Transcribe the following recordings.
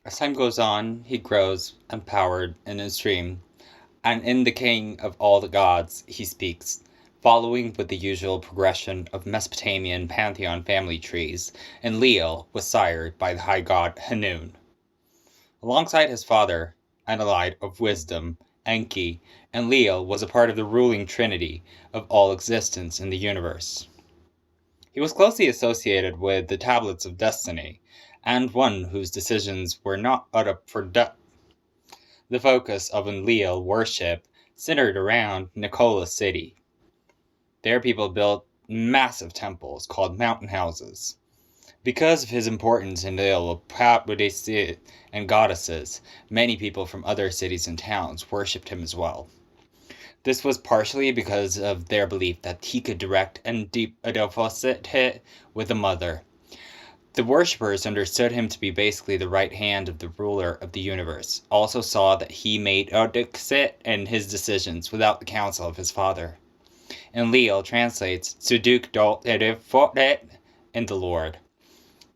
As time goes on, he grows empowered in his dream, and in the king of all the gods he speaks, following with the usual progression of Mesopotamian pantheon family trees. Enlil was sired by the high god Hanun. Alongside his father, Enleél of Wisdom, Enki, Enlil was a part of the ruling trinity of all existence in the universe. He was closely associated with the Tablets of Destiny, and one whose decisions were not up for the focus of Enlil worship centered around Nicola City. There people built massive temples called mountain houses. Because of his importance in the Paradise and goddesses, many people from other cities and towns worshipped him as well. This was partially because of their belief that he could direct and deposit hit with the mother. The worshippers understood him to be basically the right hand of the ruler of the universe, also saw that he made Odixit in his decisions without the counsel of his father. Enlil translates Suduk Dol in the Lord.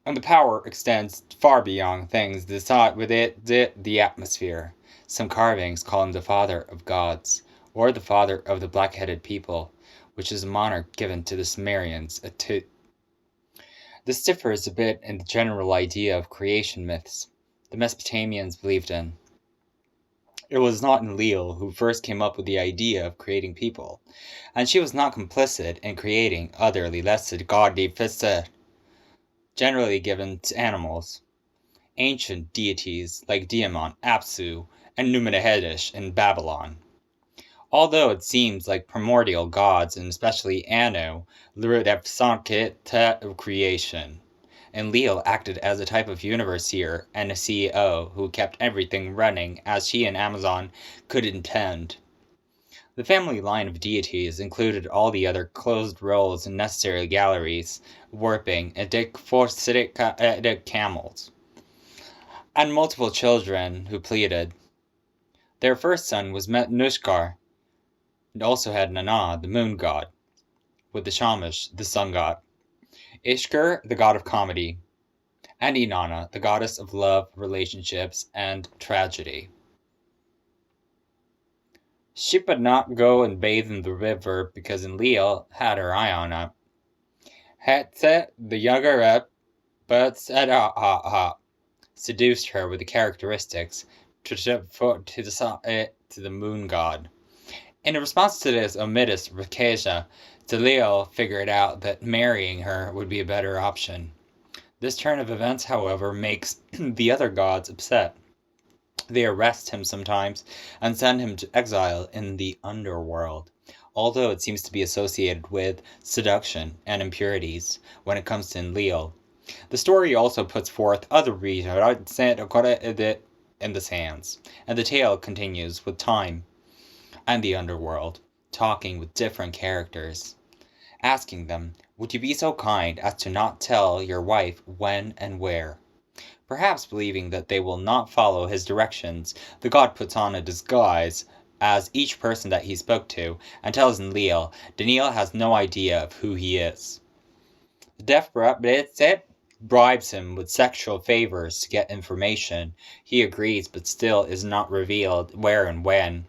And the power extends far beyond things that sought with it the atmosphere. Some carvings call him the father of gods, or the father of the black-headed people, which is a monarch given to the Sumerians. This differs a bit in the general idea of creation myths the Mesopotamians believed in. It was not Enlil who first came up with the idea of creating people, and she was not complicit in creating otherly lesser godly fissa, generally given to animals. Ancient deities like Diamant, Apsu, and Numenhedesh in Babylon. Although it seems like primordial gods, and especially Anu, lured at of creation. Enlil acted as a type of universier and a CEO who kept everything running as he and Amazon could intend. The family line of deities included all the other closed roles and necessary galleries, warping, camels, and multiple children who pleaded. Their first son was Nushkar, and also had Nana, the moon god, with the Shamash, the sun god, Ishkur, the god of comedy, and Inanna, the goddess of love, relationships, and tragedy. She would not go and bathe in the river because Enlil had her eye on her. Hetze, the younger rep, but said seduced her with the characteristics to the moon god. In response to this omitis Rikesha, Enlil figured out that marrying her would be a better option. This turn of events, however, makes the other gods upset. They arrest him sometimes and send him to exile in the underworld, although it seems to be associated with seduction and impurities when it comes to Enlil. The story also puts forth other reasons in the sands, and the tale continues with time and the underworld, talking with different characters, asking them, would you be so kind as to not tell your wife when and where? Perhaps believing that they will not follow his directions, the god puts on a disguise as each person that he spoke to and tells Enlil Daniel has no idea of who he is. The deaf bribes him with sexual favors to get information. He agrees but still is not revealed where and when.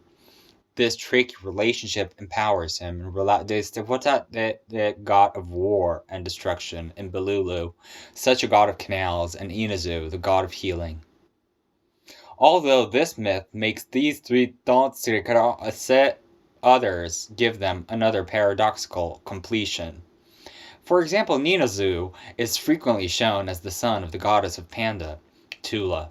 This tricky relationship empowers him and the god of war and destruction in Belulu, such a god of canals, and Inazu, the god of healing. Although this myth makes these three thoughts others give them another paradoxical completion. For example, Ninazu is frequently shown as the son of the goddess of Panda, Tula.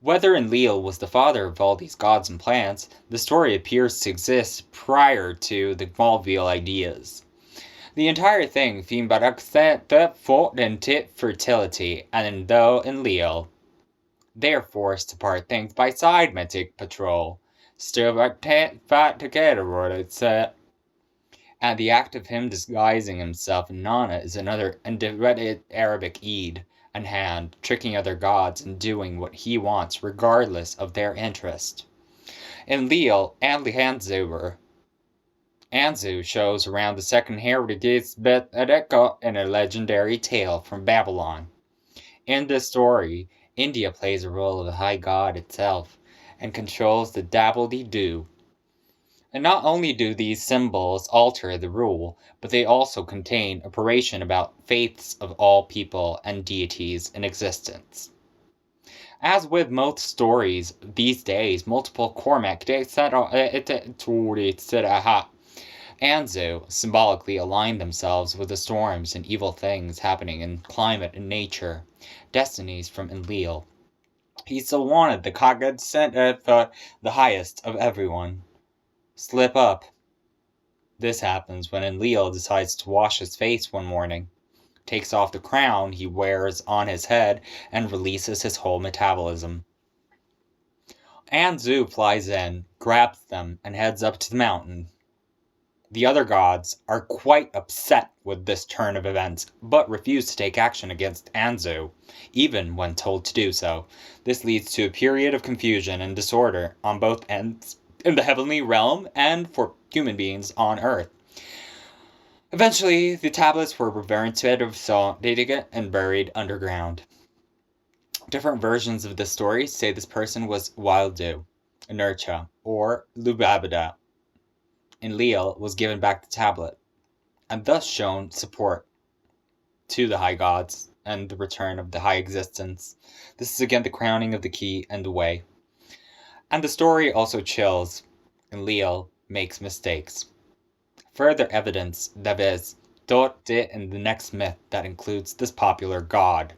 Whether Enlil was the father of all these gods and plants, the story appears to exist prior to the Malville ideas. The entire thing themed fertility, and though Enlil, they are forced to part things by side mythic patrol, still fight together, and the act of him disguising himself in Nana is another Arabic Eid and hand, tricking other gods and doing what he wants regardless of their interest. Enlil and Anzu shows around the second heritage in a legendary tale from Babylon. In this story, India plays a role of the high god itself and controls the dabble-de-doo. And not only do these symbols alter the rule, but they also contain operation about faiths of all people and deities in existence. As with most stories these days, multiple Cormac Anzu symbolically align themselves with the storms and evil things happening in climate and nature, destinies from Enleél. He so wanted the Kagad sent for the highest of everyone. Slip up. This happens when Enleél decides to wash his face one morning, takes off the crown he wears on his head, and releases his whole metabolism. Anzu flies in, grabs them, and heads up to the mountain. The other gods are quite upset with this turn of events, but refuse to take action against Anzu, even when told to do so. This leads to a period of confusion and disorder on both ends in the heavenly realm and for human beings on Earth. Eventually, the tablets were returned and buried underground. Different versions of this story say this person was Wildu, Inertia, or Lubabada. Enleél was given back the tablet, and thus shown support to the high gods and the return of the high existence. This is again the crowning of the key and the way. And the story also chills. Enleél makes mistakes. Further evidence that is taught in the next myth that includes this popular god,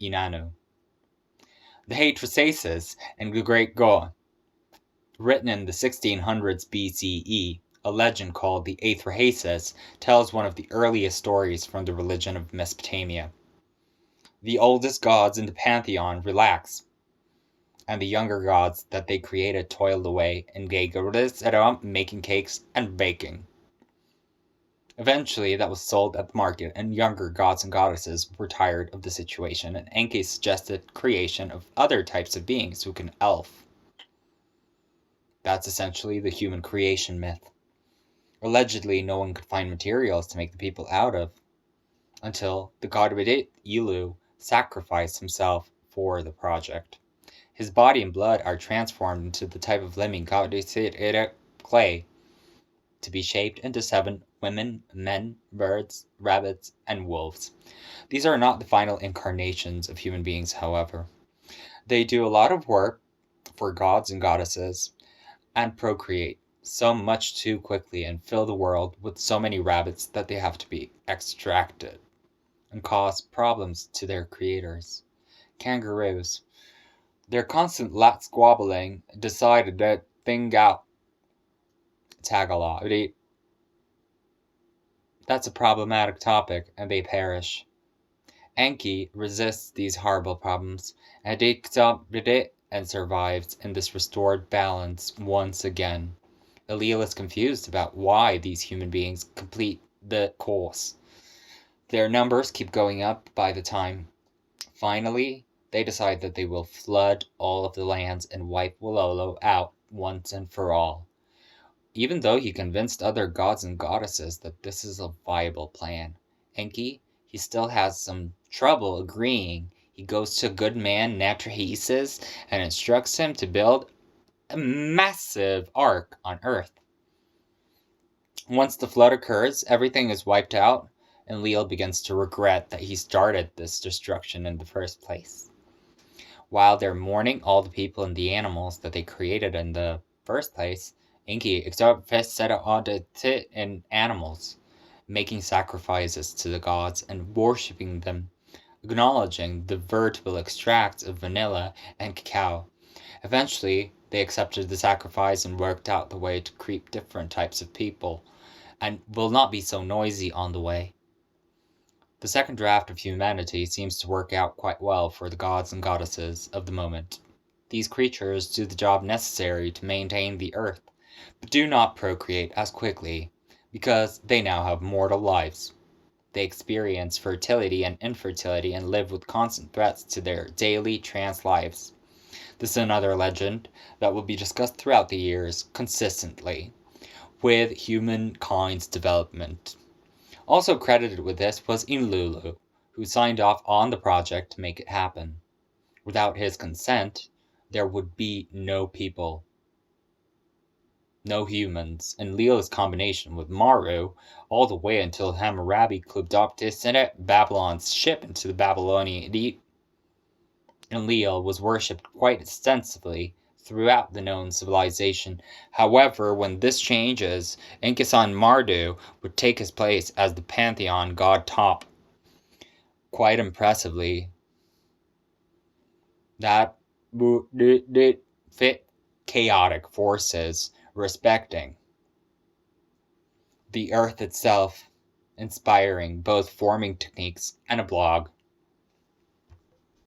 Inannu. The Hatrasaces and the Great Go, written in the 1600s BCE, a legend called the Athrahasis tells one of the earliest stories from the religion of Mesopotamia. The oldest gods in the pantheon relax, and the younger gods that they created toiled away in making cakes and baking. Eventually, that was sold at the market, and younger gods and goddesses were tired of the situation, and Enki suggested creation of other types of beings who can elf. That's essentially the human creation myth. Allegedly, no one could find materials to make the people out of, until the god Ilu sacrificed himself for the project. His body and blood are transformed into the type of living clay, to be shaped into 7 women, men, birds, rabbits, and wolves. These are not the final incarnations of human beings, however. They do a lot of work for gods and goddesses and procreate so much too quickly and fill the world with so many rabbits that they have to be extracted and cause problems to their creators. Kangaroos. Their constant lat squabbling decided that thing out. Tagalog. That's a problematic topic, and they perish. Enki resists these horrible problems, and survives in this restored balance once again. Enleél is confused about why these human beings complete the course. Their numbers keep going up by the time. Finally, they decide that they will flood all of the lands and wipe Wololo out once and for all. Even though he convinced other gods and goddesses that this is a viable plan, Enki, he still has some trouble agreeing. He goes to good man Natrahesis and instructs him to build a massive ark on Earth. Once the flood occurs, everything is wiped out, and Enleél begins to regret that he started this destruction in the first place. While they're mourning all the people and the animals that they created in the first place, Enki set out in animals, making sacrifices to the gods and worshipping them, acknowledging the vertical extracts of vanilla and cacao. Eventually, they accepted the sacrifice and worked out the way to creep different types of people, and will not be so noisy on the way. The second draft of humanity seems to work out quite well for the gods and goddesses of the moment. These creatures do the job necessary to maintain the earth, but do not procreate as quickly, because they now have mortal lives. They experience fertility and infertility and live with constant threats to their daily trans lives. This is another legend that will be discussed throughout the years consistently with humankind's development. Also credited with this was Enlulu, who signed off on the project to make it happen. Without his consent, there would be no people, no humans. Enleél's combination with Maru, all the way until Hammurabi could disconnect Babylon's ship into the Babylonian deep. Enlil was worshipped quite extensively throughout the known civilization. However, when this changes, Enkisan Mardu would take his place as the pantheon god top. Quite impressively, that would fit chaotic forces respecting the earth itself, inspiring both forming techniques and a blog.